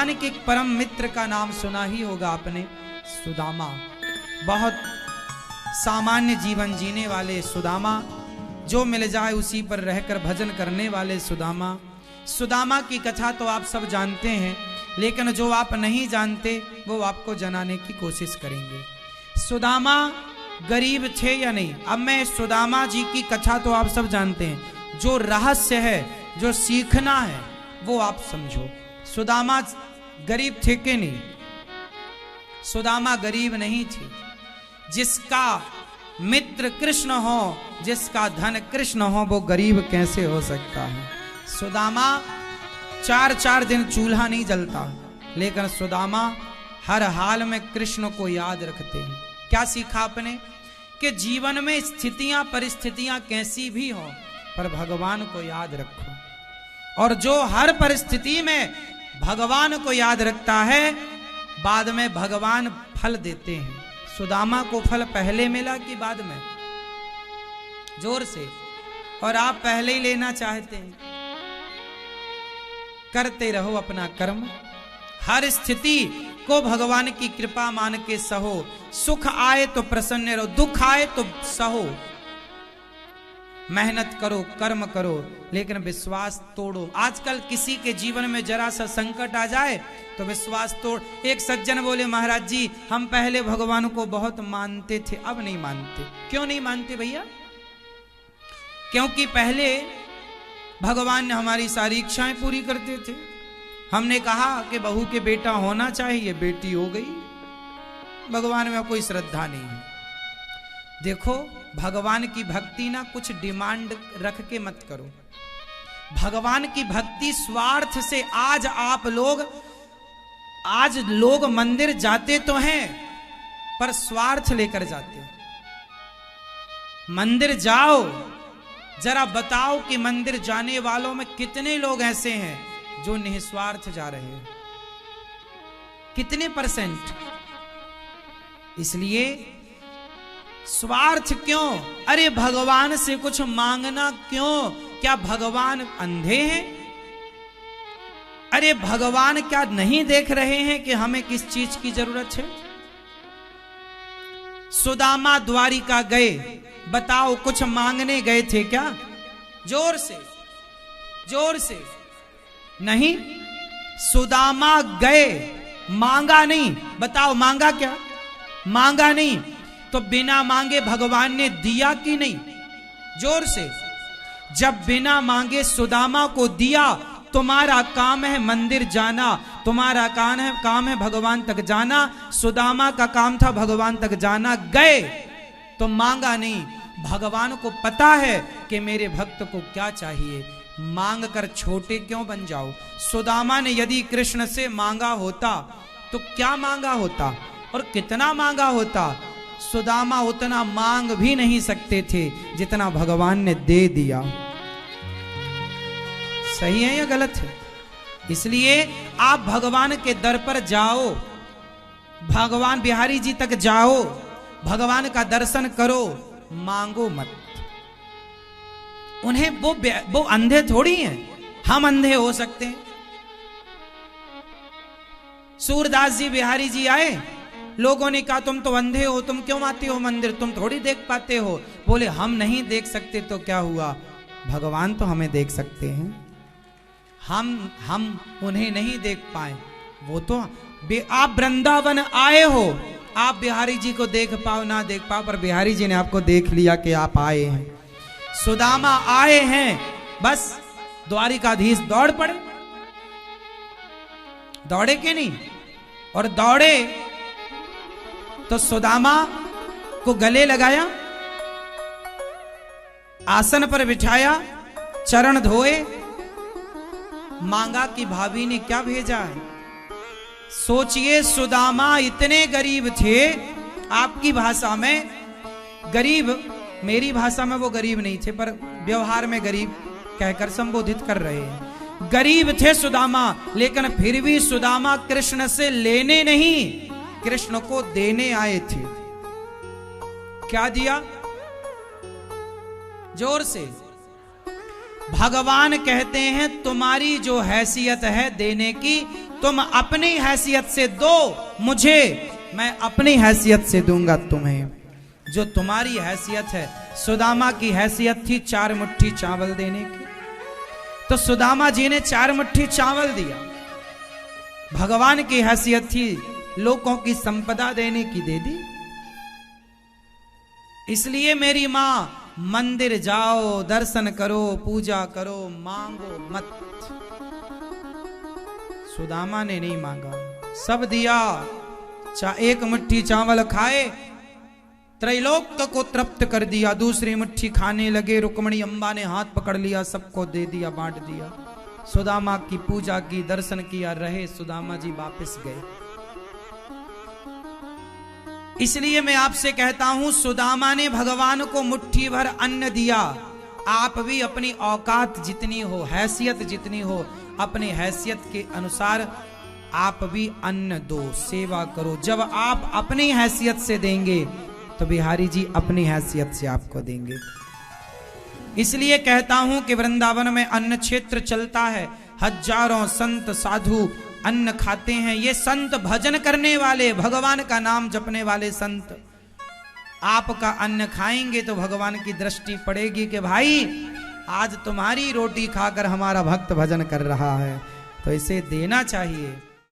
भगवान के परम मित्र का नाम सुना ही होगा आपने, सुदामा। बहुत सामान्य जीवन जीने वाले सुदामा, जो मिल जाए उसी पर रहकर भजन करने वाले सुदामा। सुदामा की कथा तो आप सब जानते हैं, लेकिन जो आप नहीं जानते वो आपको जनाने की कोशिश करेंगे। सुदामा गरीब थे या नहीं? अब मैं सुदामा जी की कथा तो आप सब जानते हैं, जो रहस्य है, जो सीखना है, वो आप समझो। सुदामा गरीब थे कि नहीं? सुदामा गरीब नहीं थे। जिसका मित्र कृष्ण हो, जिसका धन कृष्ण हो, वो गरीब कैसे हो सकता है? सुदामा 4 दिन चूल्हा नहीं जलता, लेकिन सुदामा हर हाल में कृष्ण को याद रखते हैं। क्या सीखा आपने? कि जीवन में स्थितियां परिस्थितियां कैसी भी हो, पर भगवान को याद रखो। और जो हर परिस्थिति में भगवान को याद रखता है, बाद में भगवान फल देते हैं। सुदामा को फल पहले मिला कि बाद में? जोर से। और आप पहले ही लेना चाहते हैं। करते रहो अपना कर्म, हर स्थिति को भगवान की कृपा मान के सहो। सुख आए तो प्रसन्न रहो, दुख आए तो सहो। मेहनत करो, कर्म करो, लेकिन विश्वास तोड़ो। आजकल किसी के जीवन में जरा सा संकट आ जाए तो विश्वास तोड़। एक सज्जन बोले, महाराज जी हम पहले भगवान को बहुत मानते थे, अब नहीं मानते। क्यों नहीं मानते भैया? क्योंकि पहले भगवान ने हमारी सारी इच्छाएं पूरी करते थे। हमने कहा कि बहू के बेटा होना चाहिए, बेटी हो गई। भगवान में कोई श्रद्धा नहीं है। देखो, भगवान की भक्ति ना कुछ डिमांड रख के मत करो। भगवान की भक्ति स्वार्थ से। आज लोग मंदिर जाते तो हैं, पर स्वार्थ लेकर जाते। मंदिर जाओ, जरा बताओ कि मंदिर जाने वालों में कितने लोग ऐसे हैं जो निस्वार्थ जा रहे हैं? कितने %? इसलिए स्वार्थ क्यों? अरे भगवान से कुछ मांगना क्यों? क्या भगवान अंधे हैं? अरे भगवान क्या नहीं देख रहे हैं कि हमें किस चीज की जरूरत है? सुदामा द्वारिका गए, बताओ कुछ मांगने गए थे क्या? जोर से, जोर से। नहीं, सुदामा गए, मांगा नहीं। बताओ मांगा क्या? मांगा नहीं। तो बिना मांगे भगवान ने दिया कि नहीं? जोर से। जब बिना मांगे सुदामा को दिया, तुम्हारा काम है मंदिर जाना, तुम्हारा काम है भगवान तक जाना। सुदामा का काम था भगवान तक जाना, गए तो मांगा नहीं। भगवान को पता है कि मेरे भक्त को क्या चाहिए, मांग कर छोटे क्यों बन जाओ। सुदामा ने यदि कृष्ण से मांगा होता तो क्या मांगा होता और कितना मांगा होता? सुदामा उतना मांग भी नहीं सकते थे जितना भगवान ने दे दिया। सही है या गलत है? इसलिए आप भगवान के दर पर जाओ, भगवान बिहारी जी तक जाओ, भगवान का दर्शन करो, मांगो मत। उन्हें वो अंधे थोड़ी हैं, हम अंधे हो सकते हैं। सूरदास जी बिहारी जी आए, लोगों ने कहा तुम तो अंधे हो, तुम क्यों आते हो मंदिर, तुम थोड़ी देख पाते हो। बोले हम नहीं देख सकते तो क्या हुआ, भगवान तो हमें देख सकते हैं। हम उन्हें नहीं देख पाए, वो तो आप वृंदावन आए हो, आप बिहारी जी को देख पाओ ना देख पाओ, पर बिहारी जी ने आपको देख लिया कि आप आए हैं। सुदामा आए हैं, बस द्वारिकाधीश दौड़ पड़े। दौड़े कि नहीं? और दौड़े तो सुदामा को गले लगाया, आसन पर बिठाया, चरण धोए, मांगा कि भाभी ने क्या भेजा है। सोचिए, सुदामा इतने गरीब थे, आपकी भाषा में गरीब, मेरी भाषा में वो गरीब नहीं थे, पर व्यवहार में गरीब कहकर संबोधित कर रहे हैं। गरीब थे सुदामा, लेकिन फिर भी सुदामा कृष्ण से लेने नहीं, कृष्ण को देने आए थे। क्या दिया? जोर से। भगवान कहते हैं तुम्हारी जो हैसियत है देने की, तुम अपनी हैसियत से दो मुझे, मैं अपनी हैसियत से दूंगा तुम्हें। जो तुम्हारी हैसियत है, सुदामा की हैसियत थी 4 मुट्ठी चावल देने की, तो सुदामा जी ने 4 मुट्ठी चावल दिया। भगवान की हैसियत थी लोगों की संपदा देने की, दे दी। इसलिए मेरी मां, मंदिर जाओ, दर्शन करो, पूजा करो, मांगो मत। सुदामा ने नहीं मांगा, सब दिया। 1 मुट्ठी चावल खाए, त्रैलोक्य को तृप्त कर दिया। दूसरी मुट्ठी खाने लगे, रुक्मणी अम्बा ने हाथ पकड़ लिया, सबको दे दिया, बांट दिया। सुदामा की पूजा की, दर्शन किया, रहे। सुदामा जी वापस गए। इसलिए मैं आपसे कहता हूं, सुदामा ने भगवान को मुट्ठी भर अन्न दिया। आप भी अपनी औकात जितनी हो, हैसियत जितनी हो, अपनी हैसियत के अनुसार आप भी अन्न दो, सेवा करो। जब आप अपनी हैसियत से देंगे तो बिहारी जी अपनी हैसियत से आपको देंगे। इसलिए कहता हूं कि वृंदावन में अन्न क्षेत्र चलता है, हजारों संत साधु अन्न खाते हैं। ये संत भजन करने वाले, भगवान का नाम जपने वाले संत आपका अन्न खाएंगे तो भगवान की दृष्टि पड़ेगी कि भाई आज तुम्हारी रोटी खाकर हमारा भक्त भजन कर रहा है, तो इसे देना चाहिए।